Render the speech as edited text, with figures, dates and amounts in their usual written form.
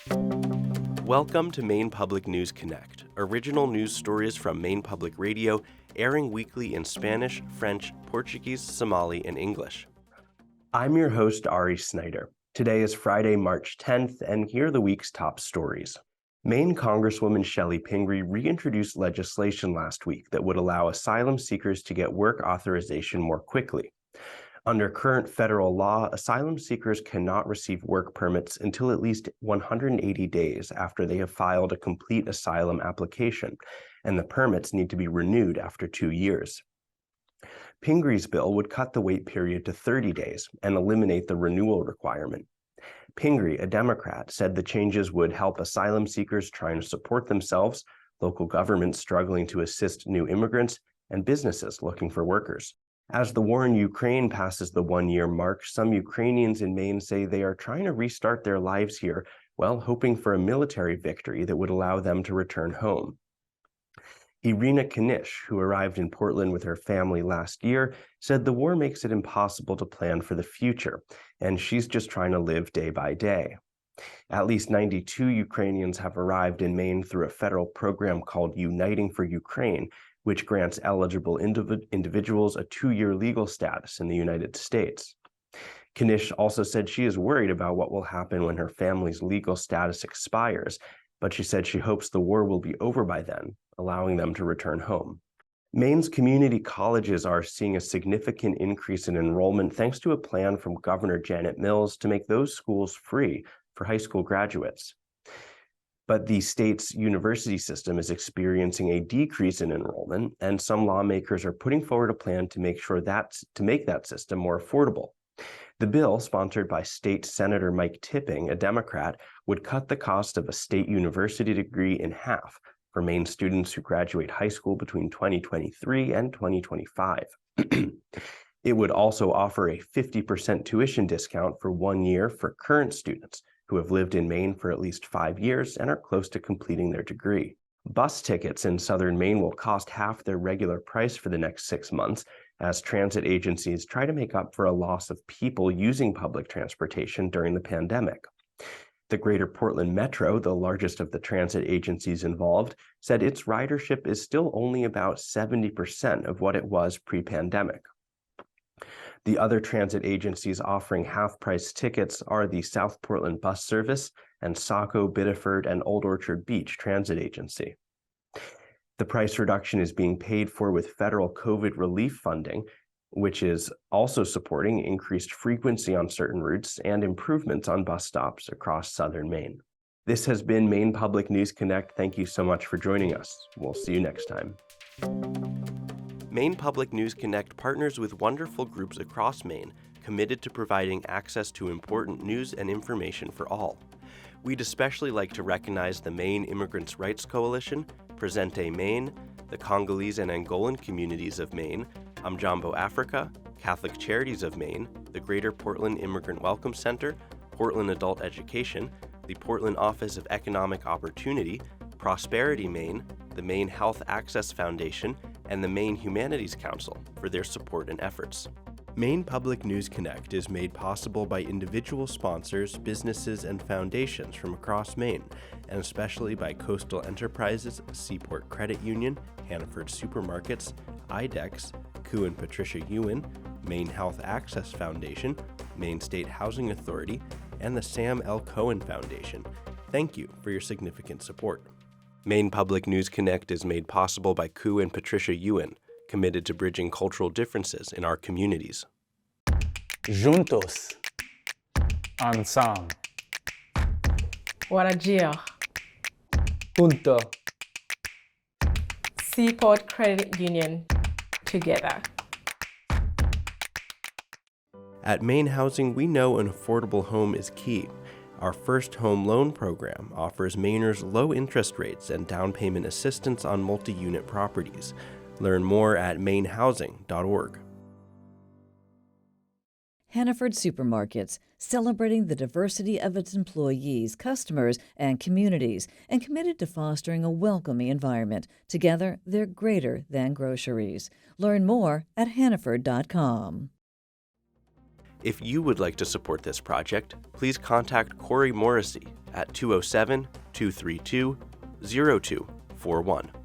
Welcome to Maine Public News Connect, original news stories from Maine Public Radio, airing weekly in Spanish, French, Portuguese, Somali, and English. I'm your host, Ari Snider. Today is Friday, March 10th, and here are the week's top stories. Maine Congresswoman Shelley Pingree reintroduced legislation last week that would allow asylum seekers to get work authorization more quickly. Under current federal law, asylum seekers cannot receive work permits until at least 180 days after they have filed a complete asylum application, and the permits need to be renewed after 2 years. Pingree's bill would cut the wait period to 30 days and eliminate the renewal requirement. Pingree, a Democrat, said the changes would help asylum seekers trying to support themselves, local governments struggling to assist new immigrants, and businesses looking for workers. As the war in Ukraine passes the 1-year mark, some Ukrainians in Maine say they are trying to restart their lives here, while hoping for a military victory that would allow them to return home. Irina Kanish, who arrived in Portland with her family last year, said the war makes it impossible to plan for the future, and she's just trying to live day by day. At least 92 Ukrainians have arrived in Maine through a federal program called Uniting for Ukraine, which grants eligible individuals a 2-year legal status in the United States. Kanish also said she is worried about what will happen when her family's legal status expires, but she said she hopes the war will be over by then, allowing them to return home. Maine's community colleges are seeing a significant increase in enrollment thanks to a plan from Governor Janet Mills to make those schools free for high school graduates. But the state's university system is experiencing a decrease in enrollment, and some lawmakers are putting forward a plan to make that system more affordable. The bill, sponsored by State Senator Mike Tipping, a Democrat, would cut the cost of a state university degree in half for Maine students who graduate high school between 2023 and 2025. It would also offer a 50% tuition discount for 1 year for current students who have lived in Maine for at least 5 years and are close to completing their degree. Bus tickets in southern Maine will cost half their regular price for the next 6 months as transit agencies try to make up for a loss of people using public transportation during the pandemic. The Greater Portland Metro, the largest of the transit agencies involved, said its ridership is still only about 70% of what it was pre-pandemic. The other transit agencies offering half-price tickets are the South Portland Bus Service and Saco, Biddeford, and Old Orchard Beach Transit Agency. The price reduction is being paid for with federal COVID relief funding, which is also supporting increased frequency on certain routes and improvements on bus stops across southern Maine. This has been Maine Public News Connect. Thank you so much for joining us. We'll see you next time. Maine Public News Connect partners with wonderful groups across Maine committed to providing access to important news and information for all. We'd especially like to recognize the Maine Immigrants Rights Coalition, PresentMaine, the Congolese and Angolan communities of Maine, Amjambo Africa, Catholic Charities of Maine, the Greater Portland Immigrant Welcome Center, Portland Adult Education, the Portland Office of Economic Opportunity, ProsperityME, the Maine Health Access Foundation, and the Maine Humanities Council for their support and efforts. Maine Public News Connect is made possible by individual sponsors, businesses, and foundations from across Maine, and especially by Coastal Enterprises, Seaport Credit Union, Hannaford Supermarkets, IDEX, Koo and Patricia Ewan, Maine Health Access Foundation, Maine State Housing Authority, and the Sam L. Cohen Foundation. Thank you for your significant support. Maine Public News Connect is made possible by Koo and Patricia Ewan, committed to bridging cultural differences in our communities. Juntos. Ensemble. Warajir. Junto. Seaport Credit Union. Together. At Maine Housing, we know an affordable home is key. Our First Home Loan program offers Mainers low interest rates and down payment assistance on multi-unit properties. Learn more at mainehousing.org. Hannaford Supermarkets, celebrating the diversity of its employees, customers, and communities, and committed to fostering a welcoming environment. Together, they're greater than groceries. Learn more at hannaford.com. If you would like to support this project, please contact Corey Morrissey at 207-232-0241.